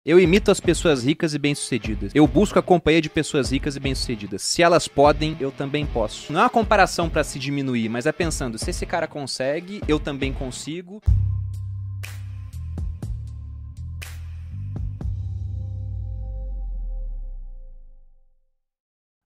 Eu imito as pessoas ricas e bem-sucedidas. Eu busco a companhia de pessoas ricas e bem-sucedidas. Se elas podem, eu também posso. Não é uma comparação pra se diminuir, mas é pensando, se esse cara consegue, eu também consigo.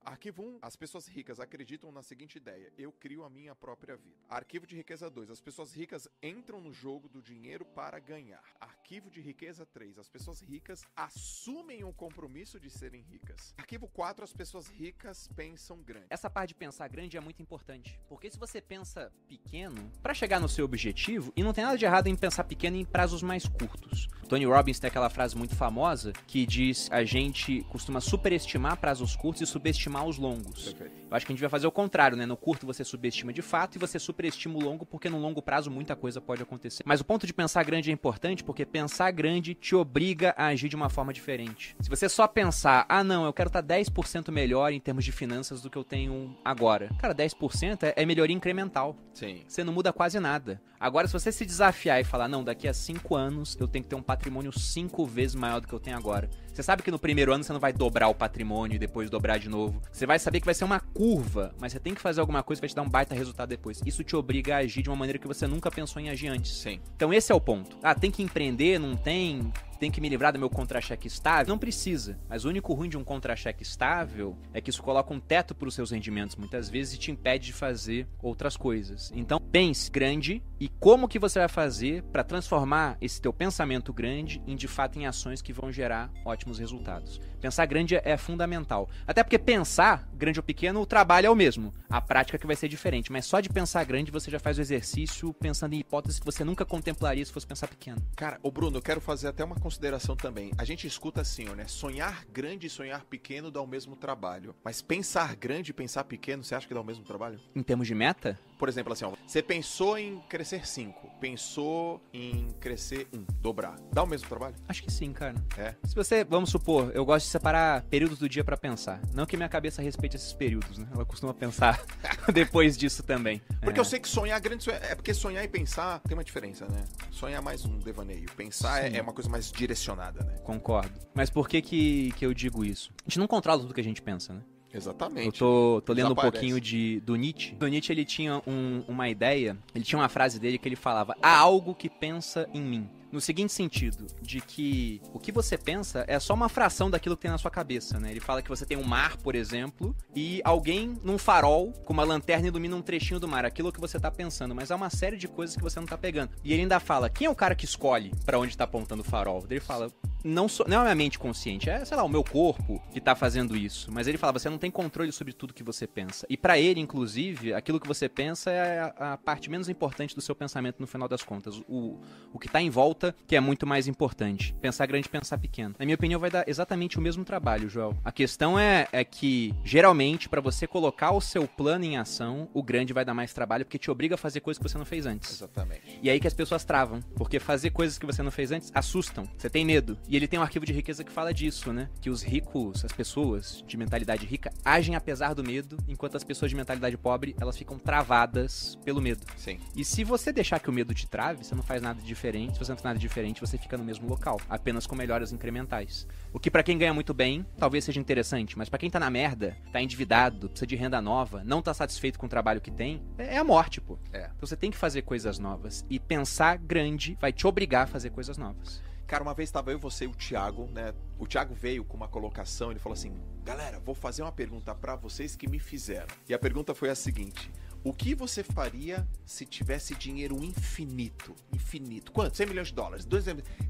Arquivo 1, as pessoas ricas acreditam na seguinte ideia: eu crio a minha própria vida. Arquivo de riqueza 2, as pessoas ricas entram no jogo do dinheiro para ganhar. Arquivo de riqueza 3, as pessoas ricas assumem o compromisso de serem ricas. Arquivo 4, as pessoas ricas pensam grande. Essa parte de pensar grande é muito importante, porque se você pensa pequeno, pra chegar no seu objetivo, e não tem nada de errado em pensar pequeno em prazos mais curtos. O Tony Robbins tem aquela frase muito famosa que diz: a gente costuma superestimar prazos curtos e subestimar os longos. Perfeito. Eu acho que a gente vai fazer o contrário, né? No curto você subestima de fato e você superestima o longo, porque no longo prazo muita coisa pode acontecer. Mas o ponto de pensar grande é importante porque pensar grande te obriga a agir de uma forma diferente. Se você só pensar, não, eu quero estar 10% melhor em termos de finanças do que eu tenho agora. Cara, 10% é melhoria incremental. Sim. Você não muda quase nada. Agora, se você se desafiar e falar, não, daqui a 5 anos eu tenho que ter um patrimônio 5 vezes maior do que eu tenho agora. Você sabe que no primeiro ano você não vai dobrar o patrimônio e depois dobrar de novo. Você vai saber que vai ser uma curva, mas você tem que fazer alguma coisa que vai te dar um baita resultado depois. Isso te obriga a agir de uma maneira que você nunca pensou em agir antes. Sim. Então esse é o ponto. Tem que empreender, não tem... Tem que me livrar do meu contra-cheque estável? Não precisa. Mas o único ruim de um contra-cheque estável é que isso coloca um teto para os seus rendimentos muitas vezes e te impede de fazer outras coisas. Então pense grande e como que você vai fazer para transformar esse teu pensamento grande em de fato em ações que vão gerar ótimos resultados. Pensar grande é fundamental. Até porque pensar, grande ou pequeno, o trabalho é o mesmo. A prática que vai ser diferente. Mas só de pensar grande você já faz o exercício pensando em hipóteses que você nunca contemplaria se fosse pensar pequeno. Cara, ô Bruno, eu quero fazer até uma consideração também. A gente escuta assim, né? Sonhar grande e sonhar pequeno dá o mesmo trabalho. Mas pensar grande e pensar pequeno, você acha que dá o mesmo trabalho? Em termos de meta? Por exemplo, assim, você pensou em crescer 5, pensou em crescer 1, dobrar. Dá o mesmo trabalho? Acho que sim, cara. É. Se você, vamos supor, eu gosto de separar períodos do dia pra pensar. Não que minha cabeça respeite esses períodos, né? Ela costuma pensar depois disso também. Porque eu sei que sonhar grande é porque sonhar e pensar tem uma diferença, né? Sonhar é mais um devaneio. Pensar é uma coisa mais direcionada, né? Concordo. Mas por que eu digo isso? A gente não controla tudo que a gente pensa, né? Exatamente. Eu tô lendo um pouquinho do Nietzsche. O Nietzsche, ele tinha uma ideia, ele tinha uma frase dele que ele falava: há algo que pensa em mim. No seguinte sentido, de que o que você pensa é só uma fração daquilo que tem na sua cabeça, né? Ele fala que você tem um mar, por exemplo, e alguém num farol com uma lanterna ilumina um trechinho do mar, aquilo que você tá pensando, mas há uma série de coisas que você não tá pegando. E ele ainda fala: quem é o cara que escolhe pra onde tá apontando o farol? Ele fala: não é a minha mente consciente, é, sei lá, o meu corpo que tá fazendo isso. Mas ele fala: você não tem controle sobre tudo que você pensa. E pra ele, inclusive, aquilo que você pensa é a parte menos importante do seu pensamento no final das contas. O que tá em volta que é muito mais importante. Pensar grande e pensar pequeno. Na minha opinião, vai dar exatamente o mesmo trabalho, Joel. A questão é que, geralmente, pra você colocar o seu plano em ação, o grande vai dar mais trabalho, porque te obriga a fazer coisas que você não fez antes. Exatamente. E aí que as pessoas travam, porque fazer coisas que você não fez antes assustam. Você tem medo. E ele tem um arquivo de riqueza que fala disso, né? Que os ricos, as pessoas de mentalidade rica, agem apesar do medo, enquanto as pessoas de mentalidade pobre, elas ficam travadas pelo medo. Sim. E se você deixar que o medo te trave, você não faz nada diferente. Se você não faz nada diferente, você fica no mesmo local, apenas com melhoras incrementais. O que pra quem ganha muito bem, talvez seja interessante, mas pra quem tá na merda, tá endividado, precisa de renda nova, não tá satisfeito com o trabalho que tem, é a morte, pô. É. Então você tem que fazer coisas novas. E pensar grande vai te obrigar a fazer coisas novas. Cara, uma vez estava eu, você e o Thiago, né? O Thiago veio com uma colocação, ele falou assim: galera, vou fazer uma pergunta pra vocês que me fizeram. E a pergunta foi a seguinte: o que você faria se tivesse dinheiro infinito? Infinito. Quanto? 100 milhões de dólares?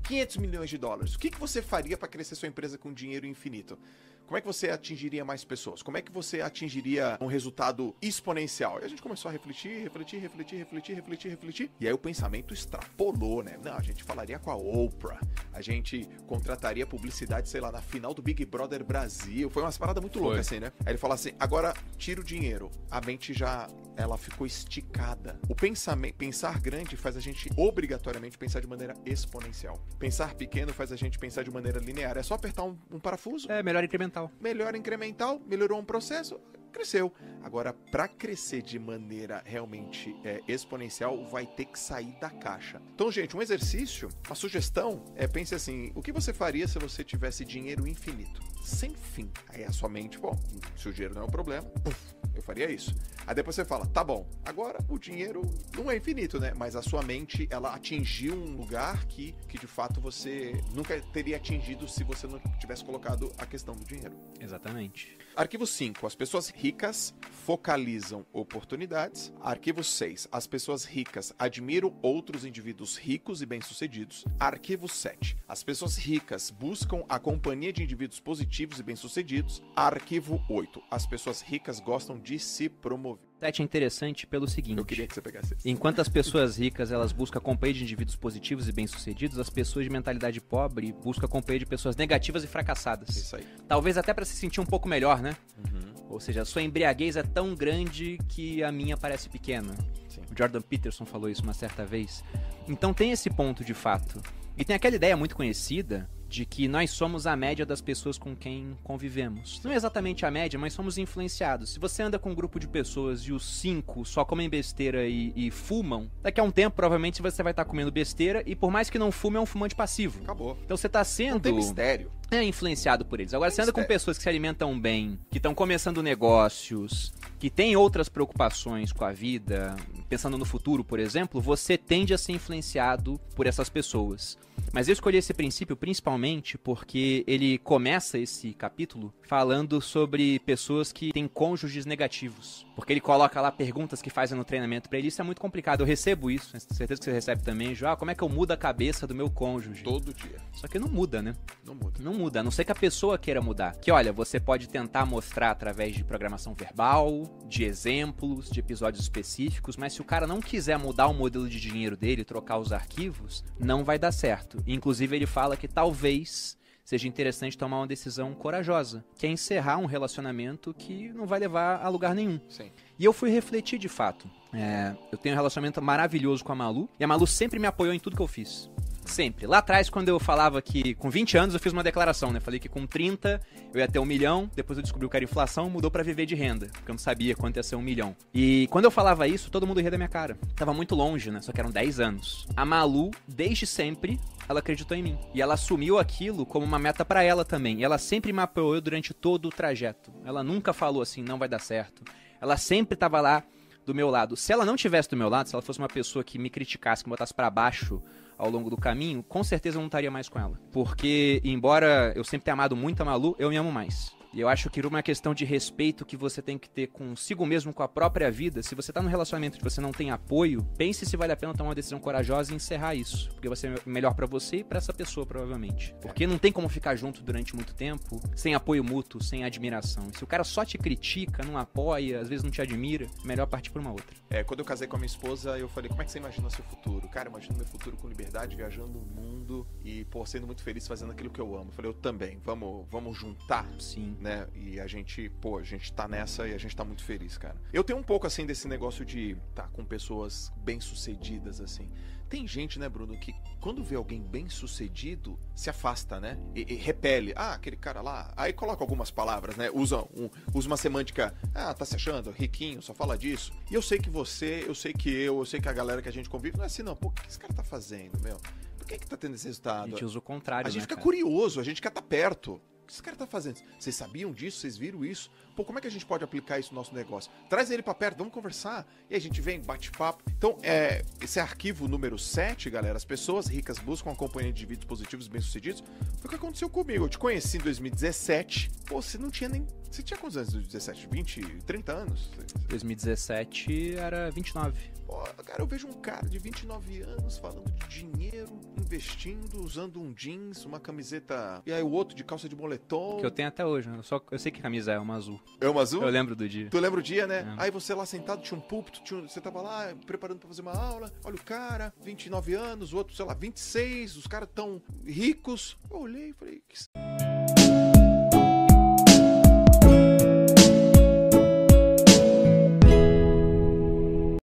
500 milhões de dólares. O que você faria para crescer sua empresa com dinheiro infinito? Como é que você atingiria mais pessoas? Como é que você atingiria um resultado exponencial? E a gente começou a refletir. E aí o pensamento extrapolou, né? Não, a gente falaria com a Oprah. A gente contrataria publicidade, sei lá, na final do Big Brother Brasil. Foi umas paradas muito loucas assim, né? Aí ele fala assim: agora tira o dinheiro. A mente já, ela ficou esticada. O pensar grande faz a gente obrigatoriamente pensar de maneira exponencial. Pensar pequeno faz a gente pensar de maneira linear. É só apertar um parafuso. É melhor incremental. Melhor incremental, melhorou um processo, cresceu. Agora, para crescer de maneira realmente exponencial, vai ter que sair da caixa. Então, gente, um exercício, uma sugestão pense assim, o que você faria se você tivesse dinheiro infinito? Sem fim. Aí a sua mente, bom, se o dinheiro não é um problema, eu faria isso. Aí depois você fala, tá bom, agora o dinheiro não é infinito, né? Mas a sua mente, ela atingiu um lugar que de fato você nunca teria atingido se você não tivesse colocado a questão do dinheiro. Exatamente. Arquivo 5. As pessoas ricas focalizam oportunidades. Arquivo 6. As pessoas ricas admiram outros indivíduos ricos e bem-sucedidos. Arquivo 7. As pessoas ricas buscam a companhia de indivíduos positivos e bem-sucedidos. Arquivo 8. As pessoas ricas gostam de se promover. 7 é interessante pelo seguinte. Eu queria que você pegasse isso. Enquanto as pessoas ricas, elas buscam a companhia de indivíduos positivos e bem-sucedidos, as pessoas de mentalidade pobre buscam a companhia de pessoas negativas e fracassadas. Isso aí. Talvez até para se sentir um pouco melhor, né? Uhum. Ou seja, a sua embriaguez é tão grande que a minha parece pequena. Sim. O Jordan Peterson falou isso uma certa vez. Então tem esse ponto de fato. E tem aquela ideia muito conhecida de que nós somos a média das pessoas com quem convivemos. Não é exatamente a média, mas somos influenciados. Se você anda com um grupo de pessoas e os 5 só comem besteira e fumam, daqui a um tempo, provavelmente, você vai estar comendo besteira e por mais que não fume, é um fumante passivo. Acabou. Então você está sendo... Não tem mistério. Influenciado por eles. Agora, você anda com pessoas que se alimentam bem, que estão começando negócios, que têm outras preocupações com a vida, pensando no futuro, por exemplo, você tende a ser influenciado por essas pessoas. Mas eu escolhi esse princípio principalmente porque ele começa esse capítulo falando sobre pessoas que têm cônjuges negativos. Porque ele coloca lá perguntas que fazem no treinamento pra ele. Isso é muito complicado. Eu recebo isso. Tenho certeza que você recebe também, João. Como é que eu mudo a cabeça do meu cônjuge? Todo dia. Só que não muda, né? Não muda. Não muda, a não ser que a pessoa queira mudar. Que olha, você pode tentar mostrar através de programação verbal, de exemplos, de episódios específicos, mas se o cara não quiser mudar o modelo de dinheiro dele, trocar os arquivos, não vai dar certo. Inclusive ele fala que talvez seja interessante tomar uma decisão corajosa, que é encerrar um relacionamento que não vai levar a lugar nenhum. Sim. E eu fui refletir de fato. Eu tenho um relacionamento maravilhoso com a Malu, e a Malu sempre me apoiou em tudo que eu fiz. Sempre. Lá atrás, quando eu falava que com 20 anos eu fiz uma declaração, né? Falei que com 30 eu ia ter 1 milhão, depois eu descobri que era inflação, mudou pra viver de renda, porque eu não sabia quanto ia ser 1 milhão. E quando eu falava isso, todo mundo ria da minha cara. Tava muito longe, né? Só que eram 10 anos. A Malu, desde sempre, ela acreditou em mim. E ela assumiu aquilo como uma meta pra ela também. E ela sempre me apoiou durante todo o trajeto. Ela nunca falou assim, não vai dar certo. Ela sempre tava lá do meu lado. Se ela não tivesse do meu lado, se ela fosse uma pessoa que me criticasse, que me botasse pra baixo ao longo do caminho, com certeza eu não estaria mais com ela. Porque, embora eu sempre tenha amado muito a Malu, eu me amo mais. E eu acho que uma questão de respeito que você tem que ter consigo mesmo, com a própria vida. Se você tá num relacionamento que você não tem apoio, pense se vale a pena tomar uma decisão corajosa e encerrar isso. Porque vai ser melhor pra você e pra essa pessoa, provavelmente. Porque não tem como ficar junto durante muito tempo sem apoio mútuo, sem admiração. E se o cara só te critica, não apoia, às vezes não te admira, melhor partir pra uma outra. Quando eu casei com a minha esposa, eu falei, como é que você imagina o seu futuro? Cara, imagino meu futuro com liberdade, viajando o mundo e, sendo muito feliz fazendo aquilo que eu amo. Eu falei, eu também, vamos juntar. Sim. Né? E a gente tá nessa e a gente tá muito feliz, cara. Eu tenho um pouco, assim, desse negócio de tá com pessoas bem-sucedidas, assim. Tem gente, né, Bruno, que quando vê alguém bem-sucedido, se afasta, né? E repele. Ah, aquele cara lá. Aí coloca algumas palavras, né? Usa uma semântica. Ah, tá se achando riquinho, só fala disso. E eu sei que você, eu sei que a galera que a gente convive não é assim, não. Pô, o que esse cara tá fazendo, meu? Por que tá tendo esse resultado? A gente usa o contrário, A gente né, fica cara? curioso, a gente quer estar perto. O que esse cara tá fazendo? Vocês sabiam disso? Vocês viram isso? Pô, como é que a gente pode aplicar isso no nosso negócio? Traz ele pra perto, vamos conversar. E aí a gente vem, bate papo. Então, esse arquivo número 7, galera, as pessoas ricas buscam a companhia de indivíduos positivos e bem-sucedidos. Foi o que aconteceu comigo. Eu te conheci em 2017. Pô, você não tinha nem... Você tinha quantos anos em 2017? 20, 30 anos? 2017 era 29. Pô, cara, eu vejo um cara de 29 anos falando de dinheiro, investindo, usando um jeans, uma camiseta... E aí o outro de calça de moletom. Que eu tenho até hoje, né? Eu sei que camisa é uma azul. É uma azul? Eu lembro do dia. Tu lembra o dia, né? Aí você lá sentado, tinha um púlpito, você tava lá preparando pra fazer uma aula. Olha o cara, 29 anos, o outro, sei lá, 26. Os caras tão ricos. Eu olhei e falei...